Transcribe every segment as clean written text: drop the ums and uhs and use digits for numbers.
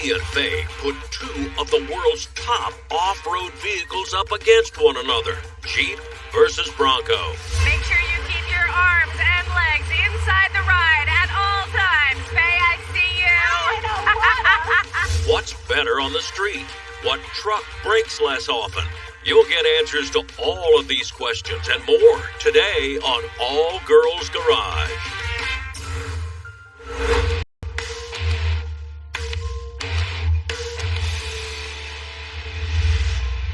Lee and Faye put two of the world's top off-road vehicles up against one another. Jeep versus Bronco. Make sure you keep your arms and legs inside the ride at all times. Faye, I see you. What's better on the street? What truck brakes less often? You'll get answers to all of these questions and more today on All Girls Garage.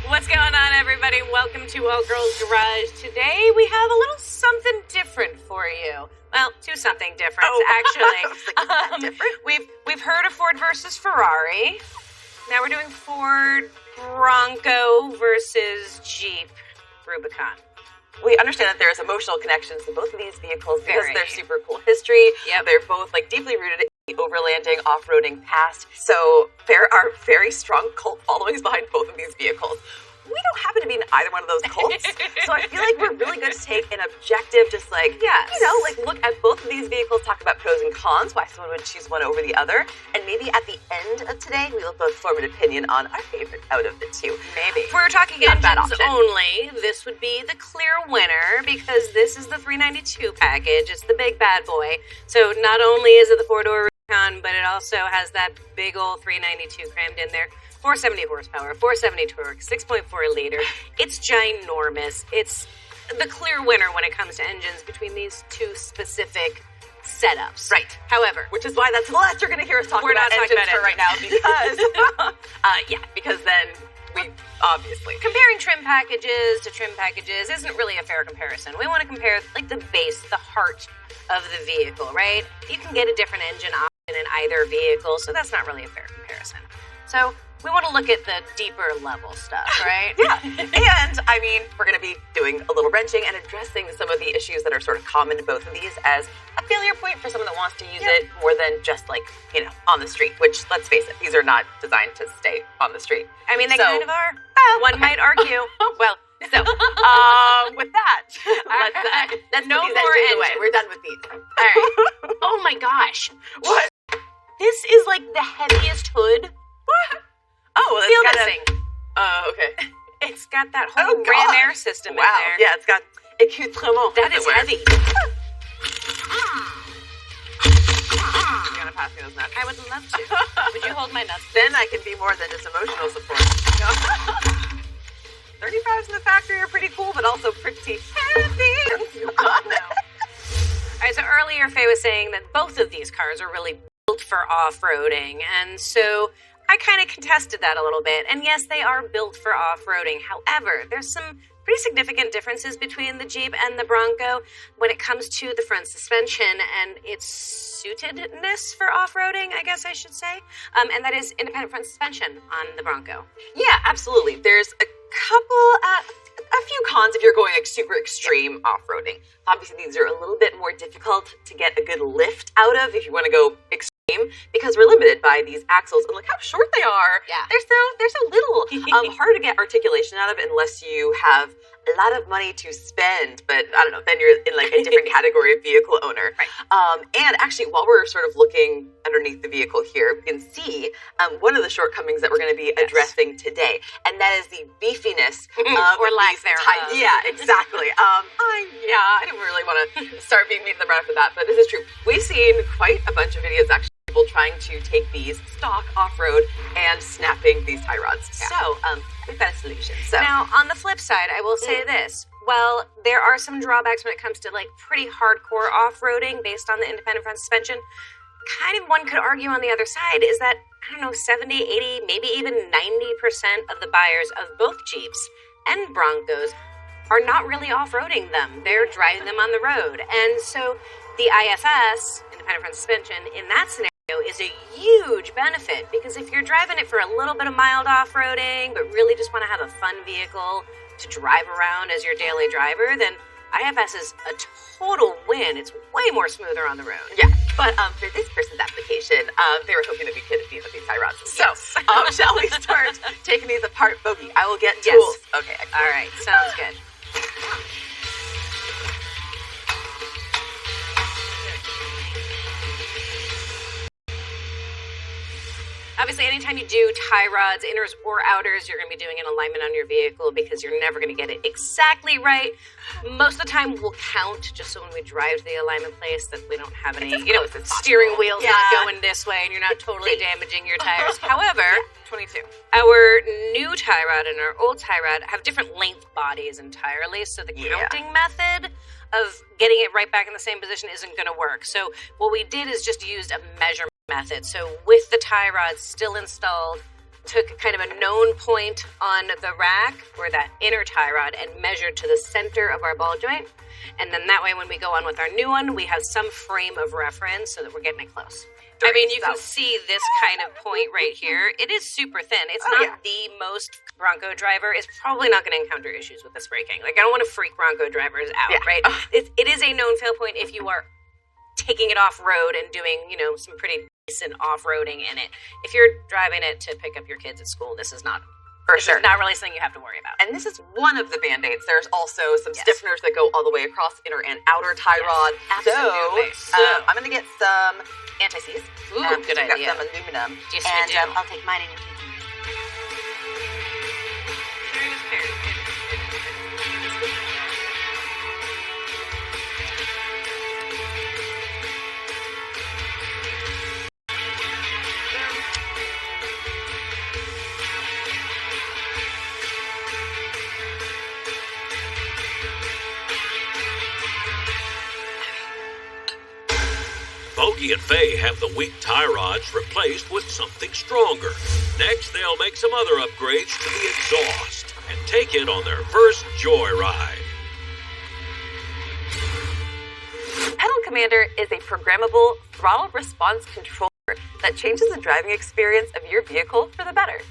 What's going on, everybody? Welcome to All Girls Garage. Today we have a little something different for you. Well, something different, actually. We've heard of Ford versus Ferrari. Now we're doing Ford Bronco versus Jeep Rubicon. We understand that there's emotional connections to both of these vehicles because of their super cool history. Yep. They're both deeply rooted in the overlanding, off-roading past. So there are very strong cult followings behind both of these vehicles. We don't happen to be in either one of those cults. So I feel like we're really good to take an objective, look at both of these vehicles, talk about pros and cons, why someone would choose one over the other, and maybe at the end of today, we will both form an opinion on our favorite out of the two. Maybe. If we're talking engines only, this would be the clear winner because this is the 392 package. It's the big bad boy. So not only is it the four-door Rubicon, but it also has that big old 392 crammed in there. 470 horsepower, 470 torque, 6.4 liter. It's ginormous. It's the clear winner when it comes to engines between these two specific setups. Right. However, which is why that's the last you're going to hear us talk about engines for right now because then we obviously... Comparing trim packages to trim packages isn't really a fair comparison. We want to compare the base, the heart of the vehicle, right? You can get a different engine option in either vehicle, so that's not really a fair comparison. So we want to look at the deeper level stuff, right? Yeah. And, we're going to be doing a little wrenching and addressing some of the issues that are sort of common to both of these as a failure point for someone that wants to use it more than just, on the street, which, let's face it, these are not designed to stay on the street. They kind of are. One might argue. Well, so, with that, let's no put these more engines away. We're done with these. All right. Oh, my gosh. What? This is, the heaviest hood. What? Oh, well, Feel this thing. Oh, okay. It's got that whole ram air system in there. Yeah, it's got accoutrement. That is heavy. You're going to pass me those nuts? I would love to. Would you hold my nuts? Then I can be more than just emotional support. 35s in the factory are pretty cool, but also pretty heavy. No. All right, so earlier Faye was saying that both of these cars are really built for off-roading, and so I kind of contested that a little bit. And yes, they are built for off-roading. However, there's some pretty significant differences between the Jeep and the Bronco when it comes to the front suspension and its suitedness for off-roading, I guess I should say. And that is independent front suspension on the Bronco. Yeah, absolutely. There's a few cons if you're going super extreme off-roading. Obviously, these are a little bit more difficult to get a good lift out of if you want to go extreme because we're limited by these axles and look how short they are. Yeah. They're so little. Hard to get articulation out of unless you have a lot of money to spend, but I don't know, then you're in a different category of vehicle owner. Right. And actually, while we're sort of looking underneath the vehicle here, we can see one of the shortcomings that we're going to be addressing today, and that is the beefiness or lack thereof. Yeah, exactly. I didn't really want to start being mean to them right after that, but this is true. We've seen quite a bunch of videos actually. People trying to take these stock off-road and snapping these tie rods. Yeah. So, we've got a solution. So now, on the flip side, I will say this. Well, there are some drawbacks when it comes to pretty hardcore off-roading based on the independent front suspension. Kind of one could argue on the other side is that, 70, 80, maybe even 90% of the buyers of both Jeeps and Broncos are not really off-roading them. They're driving them on the road. And so the IFS, independent front suspension, in that scenario, is a huge benefit because if you're driving it for a little bit of mild off-roading but really just want to have a fun vehicle to drive around as your daily driver, then IFS is a total win. It's way more smoother on the road. Yeah, but for this person's application, they were hoping that we could beef up these tie rods. So, shall we start taking these apart? Bogi, I will get tools. Yes. Okay, excellent. All right, sounds good. Obviously, anytime you do tie rods, inners or outers, you're going to be doing an alignment on your vehicle because you're never going to get it exactly right. Most of the time, we'll count just so when we drive to the alignment place that we don't have any, steering wheel's not going this way and you're not totally damaging your tires. However, 22. Our new tie rod and our old tie rod have different length bodies entirely, so the counting method of getting it right back in the same position isn't going to work. So what we did is just used a measurement method. So with the tie rod still installed, took kind of a known point on the rack or that inner tie rod and measured to the center of our ball joint. And then that way when we go on with our new one, we have some frame of reference so that we're getting it close. I mean, you can see this kind of point right here. It is super thin. It's not the most Bronco driver is probably not going to encounter issues with this braking. Like, I don't want to freak Bronco drivers out, right? It is a known fail point if you are taking it off-road and doing, some pretty decent off-roading in it. If you're driving it to pick up your kids at school, this is not... It's not really something you have to worry about. And this is one of the Band-Aids. There's also some stiffeners that go all the way across inner and outer tie rod. Absolutely. So I'm going to get some anti-seize. Ooh, good idea. Got some aluminum. Yes, and I'll take mine and you take yours. Sharing is caring. Bogi and Faye have the weak tie rods replaced with something stronger. Next, they'll make some other upgrades to the exhaust and take it on their first joyride. Pedal Commander is a programmable throttle response controller that changes the driving experience of your vehicle for the better.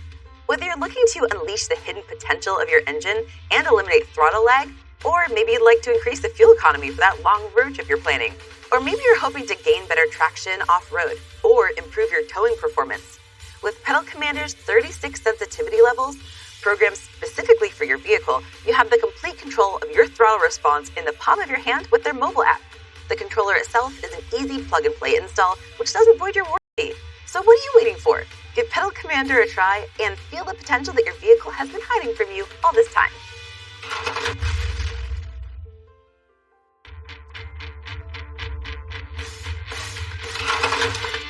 Whether you're looking to unleash the hidden potential of your engine and eliminate throttle lag, or maybe you'd like to increase the fuel economy for that long road trip you're planning, or maybe you're hoping to gain better traction off-road or improve your towing performance. With Pedal Commander's 36 sensitivity levels, programmed specifically for your vehicle, you have the complete control of your throttle response in the palm of your hand with their mobile app. The controller itself is an easy plug-and-play install, which doesn't void your warranty. So what are you waiting for? Give Pedal Commander a try and feel the potential that your vehicle has been hiding from you all this time.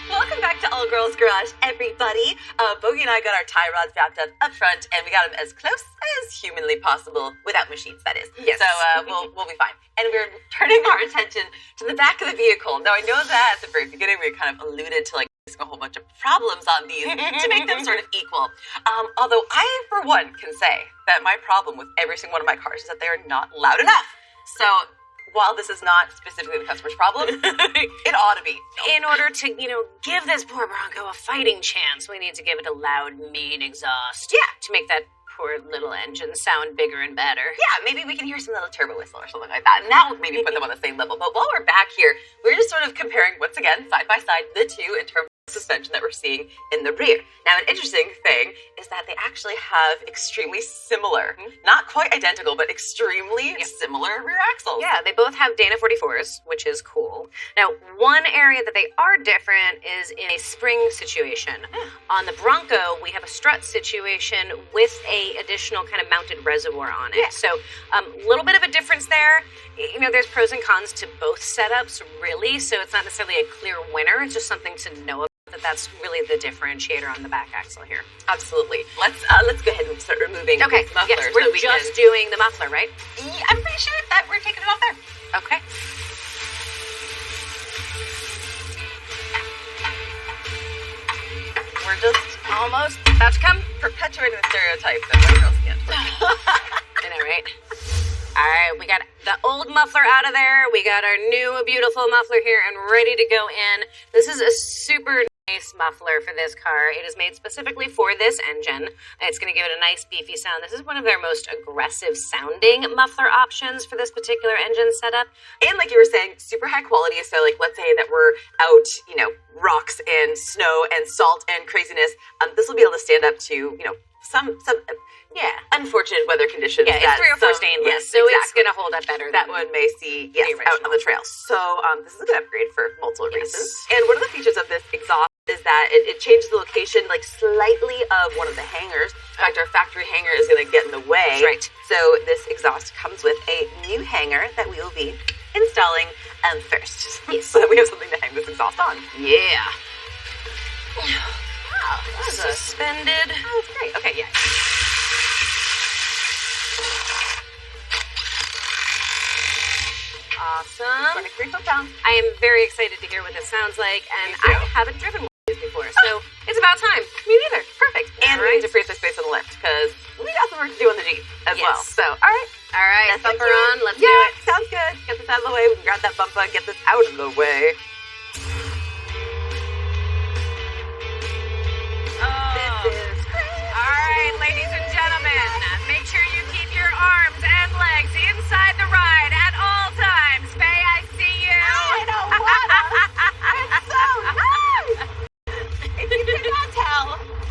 Welcome back to All Girls Garage, everybody. Bogi and I got our tie rods wrapped up front, and we got them as close as humanly possible, without machines, that is. Yes. So we'll be fine. And we're turning our attention to the back of the vehicle. Now, I know that at the very beginning we kind of alluded to a whole bunch of problems on these to make them sort of equal. Although I, for one, can say that my problem with every single one of my cars is that they are not loud enough. So while this is not specifically the customer's problem, it ought to be. In order to, give this poor Bronco a fighting chance, we need to give it a loud, mean exhaust. Yeah. To make that poor little engine sound bigger and better. Yeah, maybe we can hear some little turbo whistle or something like that, and that will maybe put them on the same level. But while we're back here, we're just sort of comparing, once again, side by side, the two in terms of suspension that we're seeing in the rear. Now, an interesting thing is that they actually have extremely similar, not quite identical, but extremely similar rear axles. Yeah, they both have Dana 44s, which is cool. Now, one area that they are different is in a spring situation. On the Bronco, we have a strut situation with a additional kind of mounted reservoir on it. So, a little bit of a difference there. There's pros and cons to both setups, really, so it's not necessarily a clear winner. It's just something to know about. That's really the differentiator on the back axle here. Absolutely. Let's go ahead and start removing this muffler. Yes, we're just doing the muffler, right? Yeah, I'm pretty sure that we're taking it off there. Okay. We're just almost about to come. Perpetuating the stereotype that white girls can't. I know, right? All right, we got the old muffler out of there. We got our new beautiful muffler here and ready to go in. This is a super nice muffler for this car. It is made specifically for this engine. It's going to give it a nice beefy sound. This is one of their most aggressive sounding muffler options for this particular engine setup. And like you were saying, super high quality. So let's say that we're out, rocks and snow and salt and craziness. This will be able to stand up to, some unfortunate weather conditions. Yeah, it's 3 or 4 stainless, so it's going to hold up better. That one may see, out on the trail. So this is a good upgrade for multiple reasons. And one of the features of this exhaust is that it changes the location like slightly of one of the hangers. In fact, our factory hanger is going to get in the way. Right. So this exhaust comes with a new hanger that we will be installing first. Yes. So that we have something to hang this exhaust on. Yeah. Wow, that was Suspended. Oh, that's great. Okay, yeah. Awesome. 23 foot-pounds. I am very excited to hear what this sounds like, and Me too. I haven't driven one of these before, so it's about time. Me neither. Perfect. And we need to free up the space on the lift because we got some work to do on the Jeep as well. So, all right. All right, Let's bumper begin. on. Let's do it. Sounds good. Get this out of the way. We can grab that bumper and get this out of the way. This is great. All right, ladies and gentlemen, make sure you keep your arms and legs inside the ride at all times. Faye, I see you. I don't want to. It's so nice. If you cannot tell,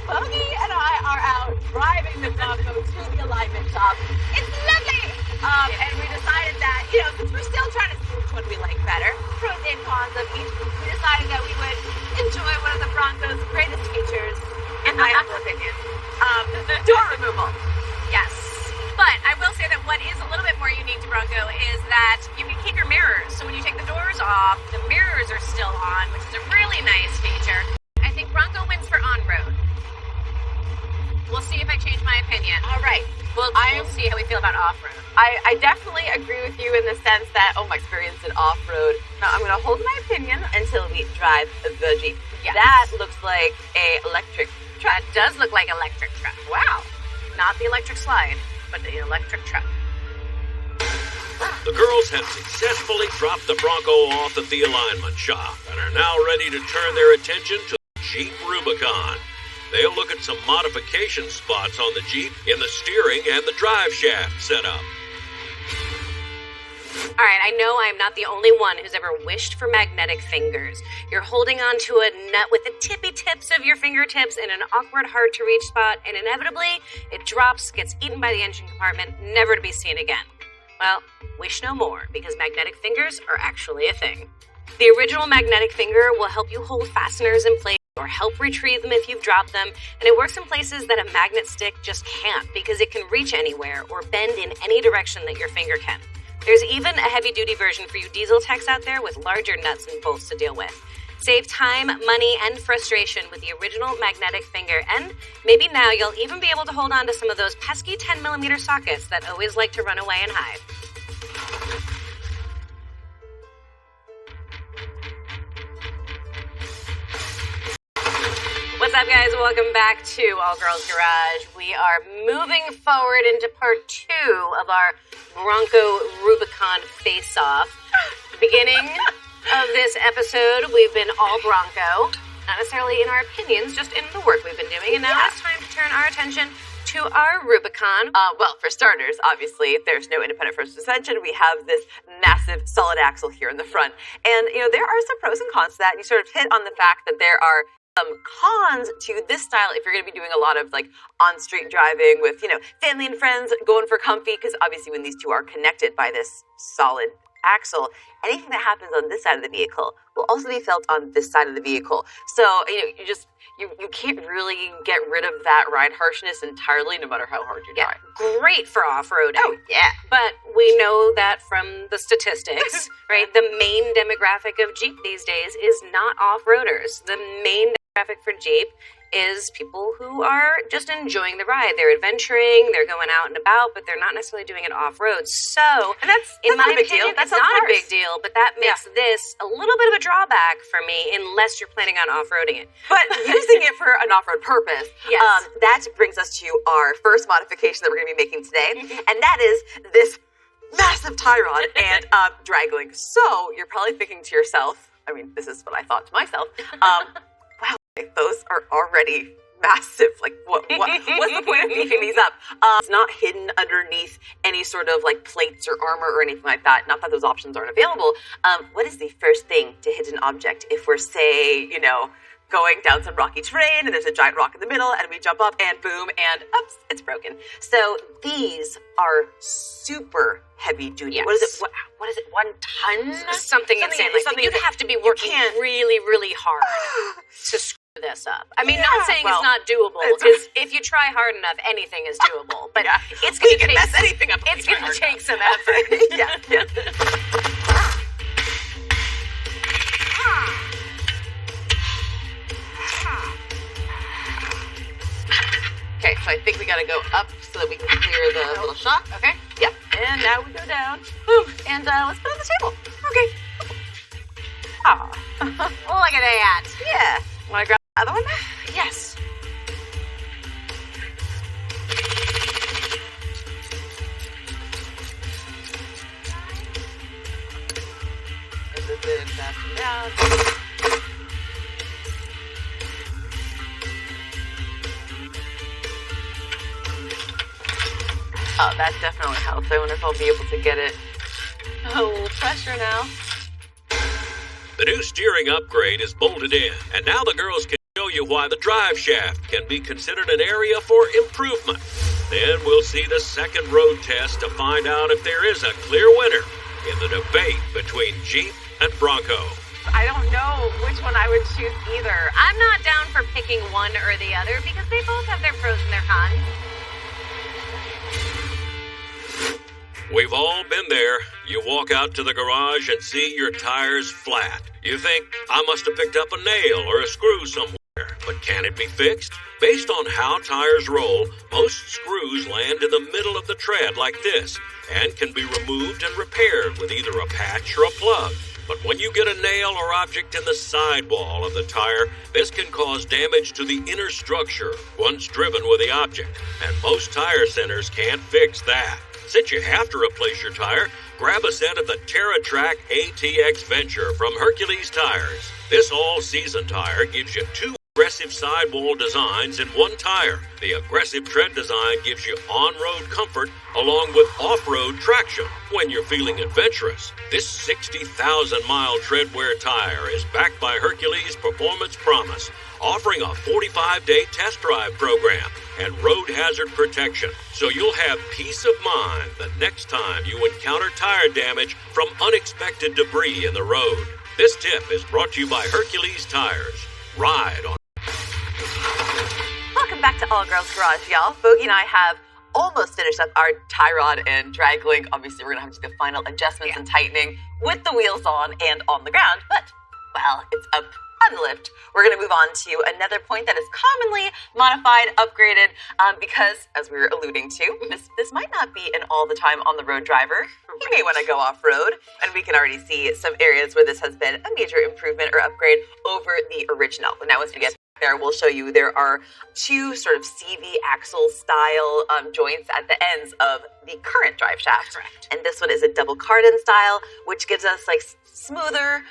Bogi and I are out driving the Bronco to the alignment shop. It's lovely. And we decided that, since we're still trying to see which one we like better, pros and cons of each, we decided that we would enjoy one of the Bronco's greatest features, in my humble opinion, door removal. Yes. But I will say that what is a little bit more unique to Bronco is that you can keep your mirrors. So when you take the doors off, the mirrors are still on, which is a really nice feature. I think Bronco wins for on-road. We'll see if I change my opinion. All right. We'll see how we feel about off-road. I definitely agree with you in the sense that, my experience in off-road. Now, I'm going to hold my opinion until we drive the Jeep. Yes. That looks like a electric truck. That does look like electric truck. Wow. Not the electric slide, but the electric truck. The girls have successfully dropped the Bronco off at the alignment shop and are now ready to turn their attention to the Jeep Rubicon. They'll look at some modification spots on the Jeep in the steering and the drive shaft setup. All right, I know I'm not the only one who's ever wished for magnetic fingers. You're holding onto a nut with the tippy tips of your fingertips in an awkward, hard-to-reach spot, and inevitably, it drops, gets eaten by the engine compartment, never to be seen again. Well, wish no more, because magnetic fingers are actually a thing. The original magnetic finger will help you hold fasteners in place or help retrieve them if you've dropped them, and it works in places that a magnet stick just can't, because it can reach anywhere or bend in any direction that your finger can. There's even a heavy-duty version for you diesel techs out there with larger nuts and bolts to deal with. Save time, money, and frustration with the original magnetic finger, and maybe now you'll even be able to hold on to some of those pesky 10mm sockets that always like to run away and hide. What's up, guys? Welcome back to All Girls Garage. We are moving forward into part 2 of our Bronco Rubicon face-off. Beginning of this episode, we've been all Bronco. Not necessarily in our opinions, just in the work we've been doing. And now it's time to turn our attention to our Rubicon. Well, for starters, obviously, there's no independent front suspension. We have this massive solid axle here in the front. And, there are some pros and cons to that. And you sort of hit on the fact that there are some cons to this style if you're going to be doing a lot of on-street driving with, family and friends going for comfy, because obviously when these two are connected by this solid axle, anything that happens on this side of the vehicle will also be felt on this side of the vehicle. So, you can't really get rid of that ride harshness entirely, no matter how hard you drive. Great for off-roading. Oh, yeah. But we know that from the statistics, right, the main demographic of Jeep these days is not off-roaders. The main demographic for Jeep is people who are just enjoying the ride. They're adventuring, they're going out and about, but they're not necessarily doing it off-road. So, and that's in not my a big opinion, deal. That's not a big deal, but that makes this a little bit of a drawback for me unless you're planning on off-roading it. But using it for an off-road purpose, that brings us to our first modification that we're going to be making today, and that is this massive tie rod and drag-link. So, you're probably thinking to yourself, this is what I thought to myself, those are already massive. What's the point of beefing these up? It's not hidden underneath any sort of plates or armor or anything like that. Not that those options aren't available. What is the first thing to hit an object if we're, say, going down some rocky terrain and there's a giant rock in the middle and we jump up and boom and oops, it's broken. So these are super heavy duty. Yes. What is it? 1 ton? Something insane. You have to be working really, really hard to screw this up. I mean, not saying it's not doable, it's- because if you try hard enough, anything is doable. But it's going to take mess anything up. It's going to take some effort. yeah. Okay, so I think we gotta go up so that we can clear the little shock. Okay. Yep. And now we go down. Boom. And let's put it on the table. Okay. Aw. Look at that. Yeah. Wanna grab the other one? Yes. This is in, back and down. Oh, that definitely helps. I wonder if I'll be able to get it. A little pressure now. The new steering upgrade is bolted in, and now the girls can show you why the drive shaft can be considered an area for improvement. Then we'll see the second road test to find out if there is a clear winner in the debate between Jeep and Bronco. I don't know which one I would choose either. I'm not down for picking one or the other because they both have their pros and their cons. We've all been there. You walk out to the garage and see your tires flat. You think, I must have picked up a nail or a screw somewhere. But can it be fixed? Based on how tires roll, most screws land in the middle of the tread like this and can be removed and repaired with either a patch or a plug. But when you get a nail or object in the sidewall of the tire, this can cause damage to the inner structure once driven with the object, and most tire centers can't fix that. Since you have to replace your tire, grab a set of the TerraTrack ATX Venture from Hercules Tires. This all-season tire gives you two aggressive sidewall designs in one tire. The aggressive tread design gives you on-road comfort along with off-road traction when you're feeling adventurous. This 60,000-mile tread wear tire is backed by Hercules Performance Promise, offering a 45-day test drive program and road hazard protection, so you'll have peace of mind the next time you encounter tire damage from unexpected debris in the road. This tip is brought to you by Hercules Tires. Ride on. Welcome back to All Girls Garage, y'all. Bogi and I have almost finished up our tie rod and drag link. Obviously, we're going to have to do the final adjustments and tightening with the wheels on and on the ground, but, well, it's up on the lift. We're going to move on to another point that is commonly modified, upgraded, because, as we were alluding to, this might not be an all-the-time on-the-road driver. You may want to go off-road, and we can already see some areas where this has been a major improvement or upgrade over the original. Now, as we get there, we'll show you there are two sort of CV axle style joints at the ends of the current drive shaft. Correct. And this one is a double cardan style, which gives us like smoother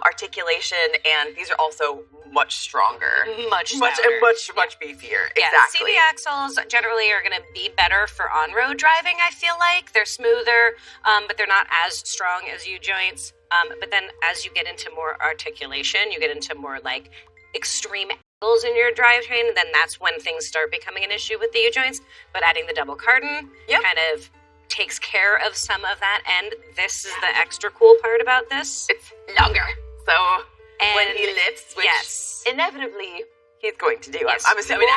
articulation, and these are also much stronger, much beefier. Yeah, exactly. CV axles generally are going to be better for on-road driving, I feel like. They're smoother, but they're not as strong as U joints. But then as you get into more articulation, you get into more like extreme angles in your drivetrain, and then that's when things start becoming an issue with the U joints. But adding the double cardan kind of takes care of some of that, and this is the extra cool part about this. It's longer. So And when he lifts, which inevitably he's going to do. Yes. I'm assuming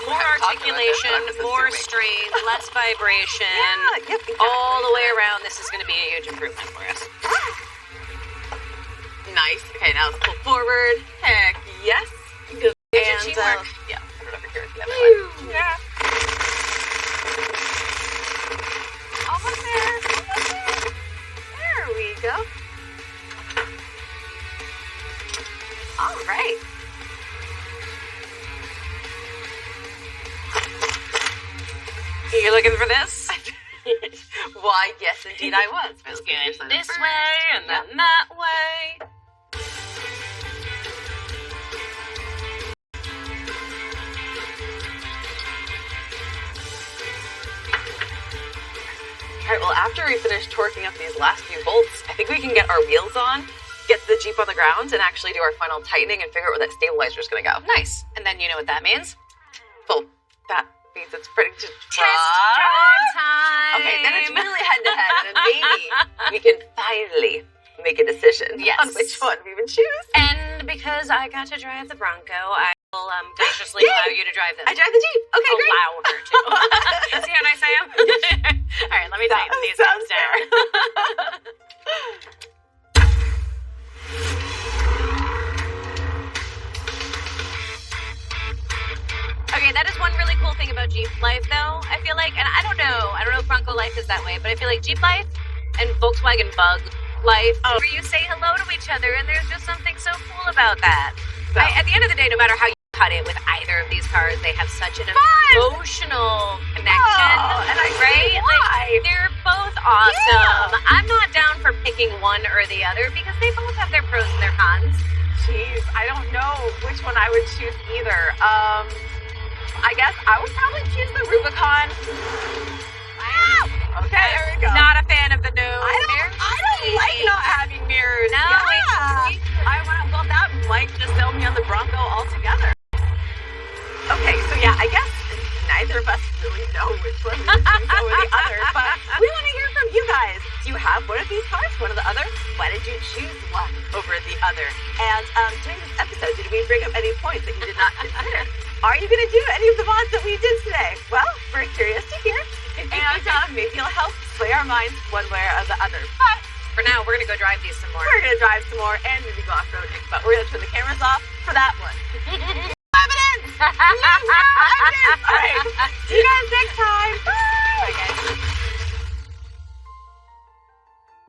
more articulation, more strain, less vibration, exactly. all the way around. This is going to be a huge improvement for us. Nice. Okay, now let's pull forward. Heck yes. And teamwork. Yeah, put it over here. The other way. Yeah. Almost there. Almost there. There we go. All right. You're looking for this? Why, yes, indeed I was. Let's get this way and then that way. All right, well, after we finish torquing up these last few bolts, I think we can get our wheels on, get the Jeep on the ground, and actually do our final tightening and figure out where that stabilizer is going to go. Nice. And then you know what that means? Well, that means it's pretty to Test drive time. Okay, then it's really head-to-head, and then maybe we can finally make a decision on which one we would choose. And because I got to drive the Bronco, I will graciously allow you to drive them. I drive the Jeep. Okay, great. Allow her to. See how nice I am? All right, let me tighten these things down. Okay, that is one really cool thing about Jeep life, though. I feel like, and I don't know if Bronco life is that way, but I feel like Jeep life and Volkswagen Bug life, where you say hello to each other, and there's just something so cool about that. At the end of the day, no matter how you cut it with either of these cars, they have such an emotional connection, right? Like, they're both awesome. Yeah. I'm not down for picking one or the other because they both have their pros and their cons. Jeez, I don't know which one I would choose either. I guess I would probably choose the Rubicon. Wow. Okay, there we go. Not a fan of the new. I don't like not having mirrors. No, well, that might just sell me on the Bronco altogether. Okay, so yeah, I guess neither of us really know which one we choose over the other, but we want to hear from you guys. Do you have one of these cars, one of the other? Why did you choose one over the other? And during this episode, did we bring up any points that you did not consider? Are you going to do any of the mods that we did today? Well, we're curious to hear, and maybe it'll help sway our minds one way or the other. But for now, we're going to go drive these some more. We're going to drive some more and maybe go off-roading, but we're going to turn the cameras off for that one. Evidence! All right. See you guys next time. Bye!